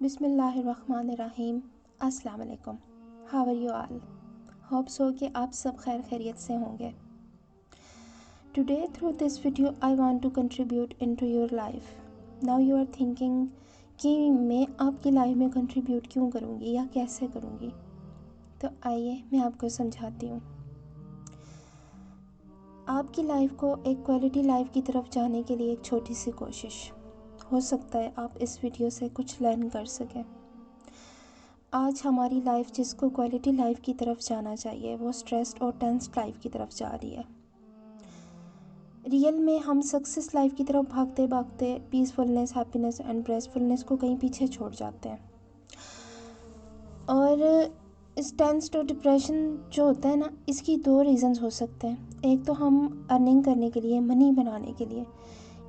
बिस्मिल्लाहिर्रहमानिर्रहीम। अस्सलाम वालेकुम। How are you all? Hope so कि आप सब खैर खैरियत से होंगे। Today through this video I want to contribute into your life. Now you are thinking कि मैं आपकी लाइफ में कंट्रीब्यूट क्यों करूँगी या कैसे करूँगी। तो आइए मैं आपको समझाती हूँ। आपकी लाइफ को एक क्वालिटी लाइफ की तरफ जाने के लिए एक छोटी सी कोशिश। हो सकता है आप इस वीडियो से कुछ लर्न कर सकें। आज हमारी लाइफ जिसको क्वालिटी लाइफ की तरफ जाना चाहिए वो स्ट्रेस्ड और टेंस्ड लाइफ की तरफ जा रही है। रियल में हम सक्सेस लाइफ की तरफ भागते भागते पीसफुलनेस, हैप्पीनेस एंड ब्लेसफुलनेस को कहीं पीछे छोड़ जाते हैं। और इस टेंस्ड और डिप्रेशन जो होता है ना, इसकी दो रीज़न्स हो सकते हैं। एक तो हम अर्निंग करने के लिए, मनी बनाने के लिए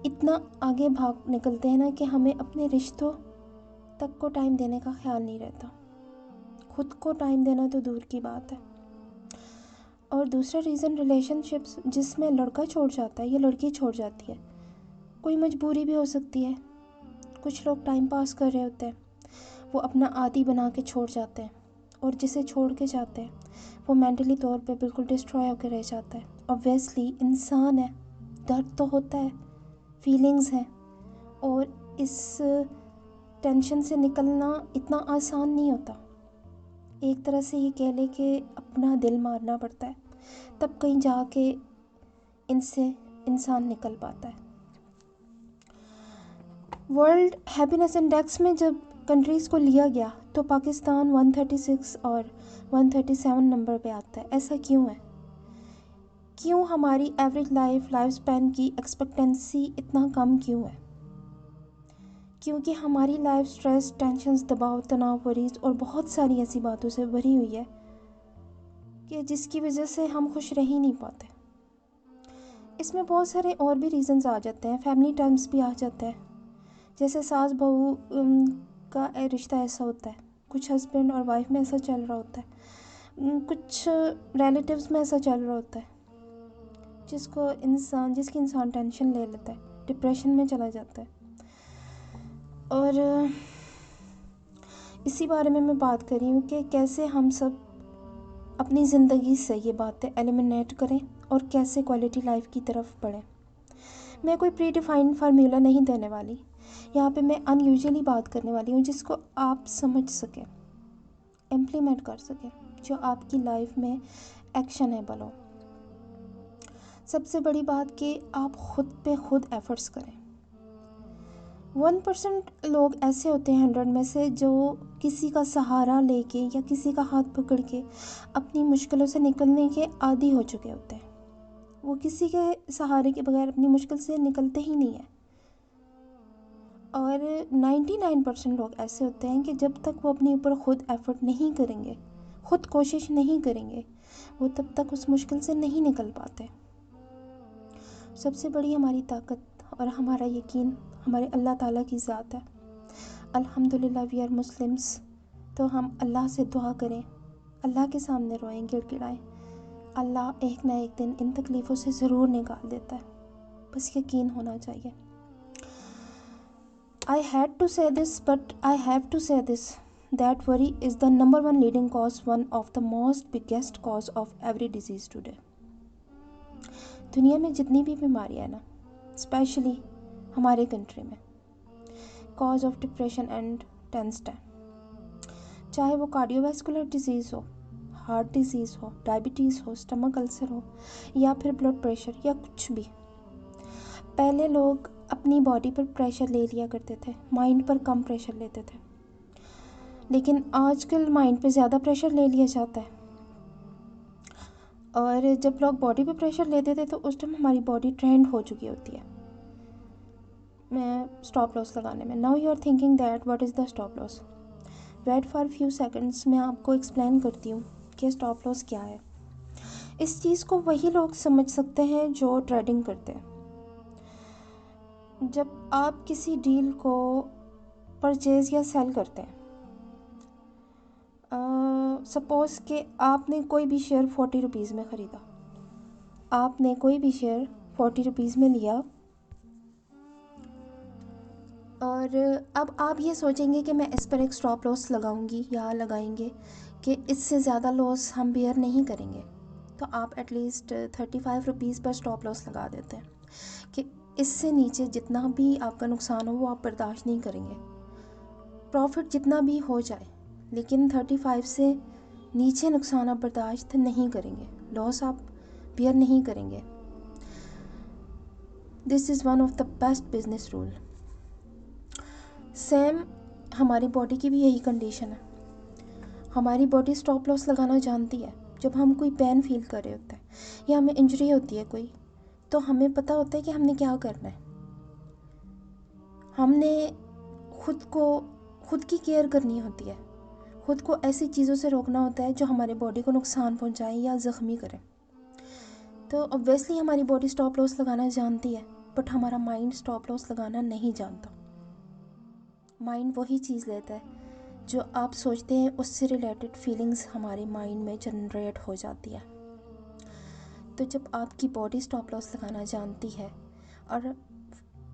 इतना आगे भाग निकलते हैं ना कि हमें अपने रिश्तों तक को टाइम देने का ख्याल नहीं रहता। खुद को टाइम देना तो दूर की बात है। और दूसरा रीज़न रिलेशनशिप्स, जिसमें लड़का छोड़ जाता है या लड़की छोड़ जाती है। कोई मजबूरी भी हो सकती है। कुछ लोग टाइम पास कर रहे होते हैं, वो अपना आदी बना के छोड़ जाते हैं। और जिसे छोड़ के जाते हैं वो मेंटली तौर पे बिल्कुल डिस्ट्रॉय होकर रह जाता है। ऑब्वियसली इंसान है, दर्द तो होता है, फीलिंग्स हैं, और इस टेंशन से निकलना इतना आसान नहीं होता। एक तरह से ये कह ले कि अपना दिल मारना पड़ता है, तब कहीं जाके इनसे इंसान निकल पाता है। वर्ल्ड हैप्पीनेस इंडेक्स में जब कंट्रीज़ को लिया गया तो पाकिस्तान 136 और 137 नंबर पे आता है। ऐसा क्यों है? क्यों हमारी एवरेज लाइफ स्पैन की एक्सपेक्टेंसी इतना कम क्यों है? क्योंकि हमारी लाइफ स्ट्रेस, टेंशन्स, दबाव, तनाव, वरीज और बहुत सारी ऐसी बातों से भरी हुई है कि जिसकी वजह से हम खुश रह ही नहीं पाते। इसमें बहुत सारे और भी रीज़न्स आ जाते हैं। फैमिली टाइम्स भी आ जाता है। जैसे सास बहू का रिश्ता ऐसा होता है, कुछ हस्बैंड और वाइफ में ऐसा चल रहा होता है, कुछ रिलेटिव्स में ऐसा चल रहा होता है, जिसकी इंसान टेंशन ले लेता है, डिप्रेशन में चला जाता है। और इसी बारे में मैं बात कर रही हूँ कि कैसे हम सब अपनी ज़िंदगी से ये बातें एलिमिनेट करें और कैसे क्वालिटी लाइफ की तरफ बढ़ें। मैं कोई प्री डिफाइंड फार्मूला नहीं देने वाली। यहाँ पे मैं अनयूजुअली बात करने वाली हूँ जिसको आप समझ सकें, इम्प्लीमेंट कर सकें, जो आपकी लाइफ में एक्शनेबल हो। सबसे बड़ी बात कि आप खुद पे खुद एफर्ट्स करें। 1% लोग ऐसे होते हैं 100 में से जो किसी का सहारा लेके या किसी का हाथ पकड़ के अपनी मुश्किलों से निकलने के आदी हो चुके होते हैं। वो किसी के सहारे के बगैर अपनी मुश्किल से निकलते ही नहीं है। और 99% लोग ऐसे होते हैं कि जब तक वो अपने ऊपर खुद एफर्ट नहीं करेंगे, खुद कोशिश नहीं करेंगे, वो तब तक उस मुश्किल से नहीं निकल पाते। सबसे बड़ी हमारी ताकत और हमारा यकीन हमारे अल्लाह ताला की ज़ात है। अल्हम्दुलिल्लाह वी आर मुस्लिम्स। तो हम अल्लाह से दुआ करें, अल्लाह के सामने रोएं, गिड़गिड़ाएं। अल्लाह एक ना एक दिन इन तकलीफ़ों से ज़रूर निकाल देता है, बस यकीन होना चाहिए। I had to say this, but I have to say this, that worry is the number one leading cause, one of the most biggest cause of every disease today. दुनिया में जितनी भी बीमारियां हैं ना, स्पेशली हमारे कंट्री में, cause of depression and tensed है। चाहे वो कार्डियोवैस्कुलर डिजीज़ हो, हार्ट डिजीज़ हो, डायबिटीज़ हो, स्टमक अल्सर हो, या फिर ब्लड प्रेशर या कुछ भी। पहले लोग अपनी बॉडी पर प्रेशर ले लिया करते थे, माइंड पर कम प्रेशर लेते थे। लेकिन आजकल माइंड पे ज़्यादा प्रेशर ले लिया जाता है। और जब लोग बॉडी पे प्रेशर लेते थे तो उस टाइम हमारी बॉडी ट्रेंड हो चुकी होती है मैं स्टॉप लॉस लगाने में। Now you are thinking that what is the stop loss. Wait for few seconds, मैं आपको एक्सप्लेन करती हूँ कि स्टॉप लॉस क्या है। इस चीज़ को वही लोग समझ सकते हैं जो ट्रेडिंग करते हैं। जब आप किसी डील को परचेज़ या सेल करते हैं, सपोज़ कि आपने कोई भी शेयर 40 रुपीज़ में ख़रीदा, आपने कोई भी शेयर 40 रुपीज़ में लिया, और अब आप ये सोचेंगे कि मैं इस पर एक स्टॉप लॉस लगाऊंगी या लगाएंगे कि इससे ज़्यादा लॉस हम बेयर नहीं करेंगे, तो आप एटलीस्ट 35 रुपीज़ पर स्टॉप लॉस लगा देते हैं कि इससे नीचे जितना भी आपका नुकसान हो वो आप बर्दाश्त नहीं करेंगे। प्रॉफिट जितना भी हो जाए, लेकिन 35 से नीचे नुकसान आप बर्दाश्त नहीं करेंगे, लॉस आप बेयर नहीं करेंगे। This is one of the best business rule. Same हमारी बॉडी की भी यही कंडीशन है। हमारी बॉडी स्टॉप लॉस लगाना जानती है। जब हम कोई पेन फील कर रहे होते हैं या हमें इंजरी होती है कोई, तो हमें पता होता है कि हमने क्या करना है। हमने खुद की केयर करनी होती है, खुद को ऐसी चीज़ों से रोकना होता है जो हमारे बॉडी को नुकसान पहुंचाएं या ज़ख्मी करें। तो ऑब्वियसली हमारी बॉडी स्टॉप लॉस लगाना जानती है, बट हमारा माइंड स्टॉप लॉस लगाना नहीं जानता। माइंड वही चीज़ लेता है जो आप सोचते हैं, उससे रिलेटेड फीलिंग्स हमारे माइंड में जनरेट हो जाती है। तो जब आपकी बॉडी स्टॉप लॉस लगाना जानती है और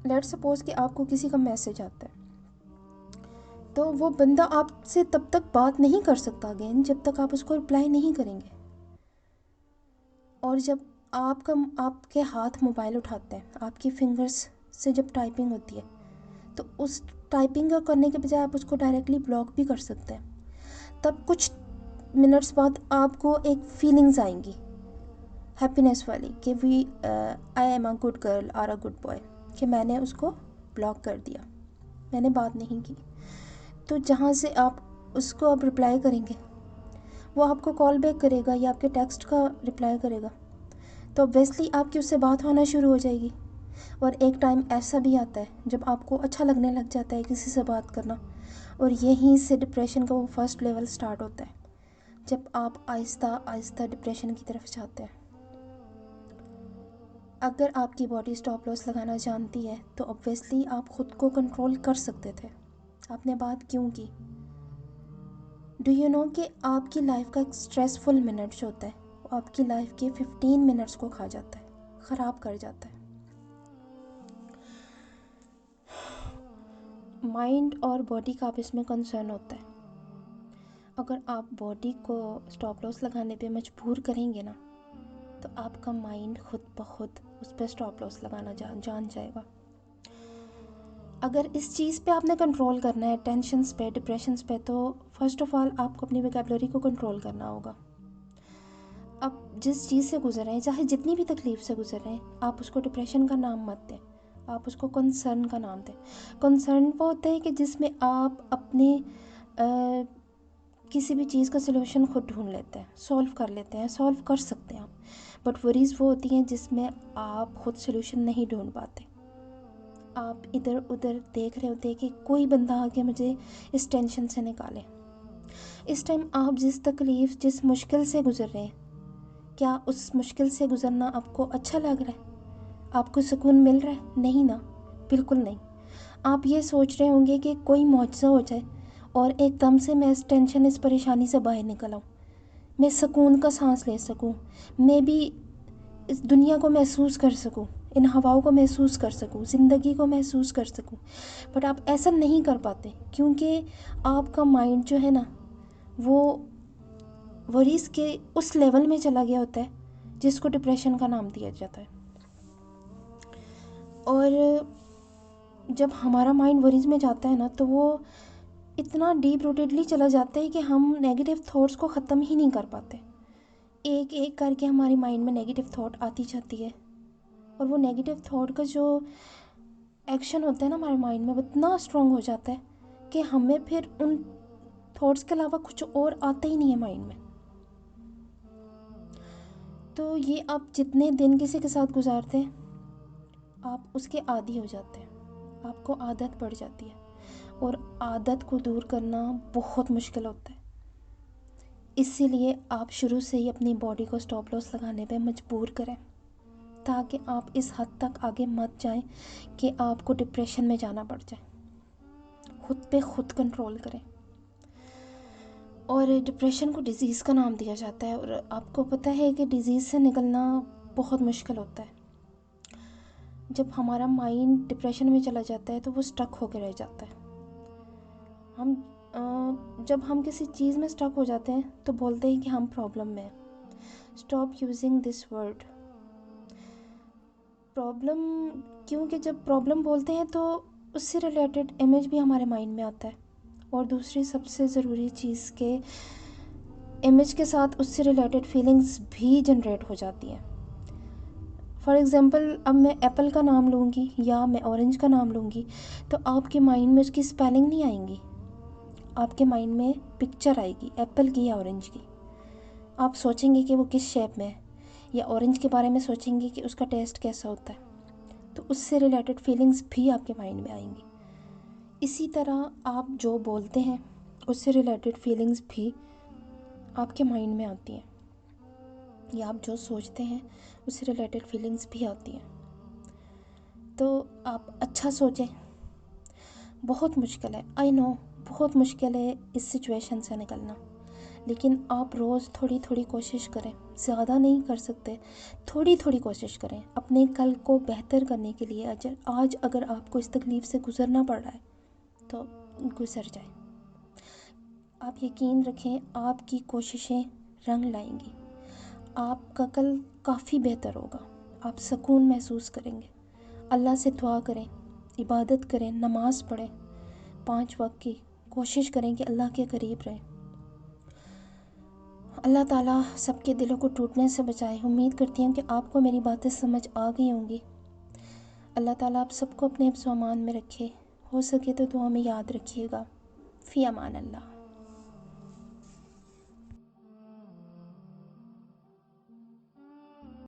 लेट सपोज कि आपको किसी का मैसेज आता है, तो वो बंदा आपसे तब तक बात नहीं कर सकता अगेन जब तक आप उसको रिप्लाई नहीं करेंगे। और जब आपके हाथ मोबाइल उठाते हैं, आपकी फिंगर्स से जब टाइपिंग होती है, तो उस टाइपिंग करने के बजाय आप उसको डायरेक्टली ब्लॉक भी कर सकते हैं। तब कुछ मिनट्स बाद आपको एक फीलिंग्स आएंगी हैप्पीनेस वाली कि I am a good girl और अ गुड बॉय, कि मैंने उसको ब्लॉक कर दिया, मैंने बात नहीं की। तो जहाँ से आप उसको अब रिप्लाई करेंगे, वो आपको कॉल बैक करेगा या आपके टेक्स्ट का रिप्लाई करेगा, तो ऑब्वियसली आपकी उससे बात होना शुरू हो जाएगी। और एक टाइम ऐसा भी आता है जब आपको अच्छा लगने लग जाता है किसी से बात करना, और यहीं से डिप्रेशन का वो फर्स्ट लेवल स्टार्ट होता है, जब आप आहिस्ता आहिस्ता डिप्रेशन की तरफ जाते हैं। अगर आपकी बॉडी स्टॉप लॉस लगाना जानती है तो ऑब्वियसली आप ख़ुद को कंट्रोल कर सकते थे। आपने बात क्यों की? डू यू नो कि आपकी लाइफ का एक स्ट्रेसफुल मिनट जो होता है वो आपकी लाइफ के 15 मिनट्स को खा जाता है, ख़राब कर जाता है। माइंड और बॉडी का आप इसमें कंसर्न होता है। अगर आप बॉडी को स्टॉप लॉस लगाने पे मजबूर करेंगे ना, तो आपका माइंड खुद ब खुद उस पर स्टॉप लॉस लगाना जान जाएगा। अगर इस चीज़ पे आपने कंट्रोल करना है, टेंशन्स पे, डिप्रेशंस पे, तो फर्स्ट ऑफ ऑल आपको अपनी वोकैबुलरी को कंट्रोल करना होगा। आप जिस चीज़ से गुजर रहे हैं, चाहे जितनी भी तकलीफ़ से गुजर रहे हैं, आप उसको डिप्रेशन का नाम मत दें, आप उसको कंसर्न का नाम दें। कंसर्न वो होता है कि जिसमें आप अपने किसी भी चीज़ का सलूशन खुद ढूंढ लेते हैं, सॉल्व कर लेते हैं, सॉल्व कर सकते हैं आप। बट वरीज़ वो होती हैं जिसमें आप खुद सलूशन नहीं ढूंढ पाते। आप इधर उधर देख रहे होते हैं कि कोई बंदा आके मुझे इस टेंशन से निकाले। इस टाइम आप जिस तकलीफ़, जिस मुश्किल से गुजर रहे हैं, क्या उस मुश्किल से गुजरना आपको अच्छा लग रहा है? आपको सुकून मिल रहा है? नहीं ना, बिल्कुल नहीं। आप ये सोच रहे होंगे कि कोई मौजज़ा हो जाए और एकदम से मैं इस टेंशन, इस परेशानी से बाहर निकल आऊँ, मैं सुकून का सांस ले सकूँ, मैं भी इस दुनिया को महसूस कर सकूँ, इन हवाओं को महसूस कर सकूँ, ज़िंदगी को महसूस कर सकूँ। बट आप ऐसा नहीं कर पाते क्योंकि आपका माइंड जो है ना, वो वरीज़ के उस लेवल में चला गया होता है जिसको डिप्रेशन का नाम दिया जाता है। और जब हमारा माइंड वरीज़ में जाता है ना, तो वो इतना डीप रूटेडली चला जाता है कि हम नेगेटिव थॉट्स को ख़त्म ही नहीं कर पाते। एक एक करके हमारे माइंड में नेगेटिव थॉट आती जाती है, और वो नेगेटिव थॉट का जो एक्शन होता है ना हमारे माइंड में, वो इतना स्ट्रॉन्ग हो जाता है कि हमें फिर उन थॉट्स के अलावा कुछ और आता ही नहीं है माइंड में। तो ये आप जितने दिन किसी के साथ गुजारते हैं, आप उसके आदी हो जाते हैं, आपको आदत पड़ जाती है, और आदत को दूर करना बहुत मुश्किल होता है। इसीलिए आप शुरू से ही अपनी बॉडी को स्टॉप लॉस लगाने पे मजबूर करें, ताकि आप इस हद तक आगे मत जाएं कि आपको डिप्रेशन में जाना पड़ जाए। खुद पे खुद कंट्रोल करें। और डिप्रेशन को डिज़ीज़ का नाम दिया जाता है, और आपको पता है कि डिज़ीज़ से निकलना बहुत मुश्किल होता है। जब हमारा माइंड डिप्रेशन में चला जाता है तो वो स्टक होकर रह जाता है। हम जब हम किसी चीज़ में स्टक हो जाते हैं तो बोलते हैं कि हम प्रॉब्लम में हैं। Stop using this word problem, क्योंकि जब प्रॉब्लम बोलते हैं तो उससे रिलेटेड इमेज भी हमारे माइंड में आता है, और दूसरी सबसे ज़रूरी चीज़ के इमेज के साथ उससे रिलेटेड फीलिंग्स भी जनरेट हो जाती हैं। फॉर एग्ज़ाम्पल, अब मैं एप्पल का नाम लूँगी या मैं ऑरेंज का नाम लूँगी तो आपके माइंड में उसकी स्पेलिंग नहीं आएंगी, आपके माइंड में पिक्चर आएगी एप्पल की या ऑरेंज की। आप सोचेंगे कि वो किस शेप में है, या ऑरेंज के बारे में सोचेंगे कि उसका टेस्ट कैसा होता है, तो उससे रिलेटेड फीलिंग्स भी आपके माइंड में आएंगी। इसी तरह आप जो बोलते हैं उससे रिलेटेड फीलिंग्स भी आपके माइंड में आती हैं, या आप जो सोचते हैं उससे रिलेटेड फीलिंग्स भी आती हैं। तो आप अच्छा सोचें। बहुत मुश्किल है, आई नो, बहुत मुश्किल है इस सिचुएशन से निकलना, लेकिन आप रोज़ थोड़ी थोड़ी कोशिश करें। ज़्यादा नहीं कर सकते, थोड़ी थोड़ी कोशिश करें अपने कल को बेहतर करने के लिए। आज अगर आपको इस तकलीफ़ से गुज़रना पड़ रहा है तो गुज़र जाए। आप यकीन रखें, आपकी कोशिशें रंग लाएंगी, आपका कल काफ़ी बेहतर होगा, आप सुकून महसूस करेंगे। अल्लाह से दुआ करें, इबादत करें, नमाज़ पढ़ें, 5 वक्त की कोशिश करें कि अल्लाह के करीब रहें। अल्लाह ताला सबके दिलों को टूटने से बचाए। उम्मीद करती हूँ कि आपको मेरी बातें समझ आ गई होंगी। अल्लाह ताला आप सबको अपने हिफ्ज़ व अमान में रखे। हो सके तो दुआ में याद रखिएगा। फ़ी अमान अल्लाह।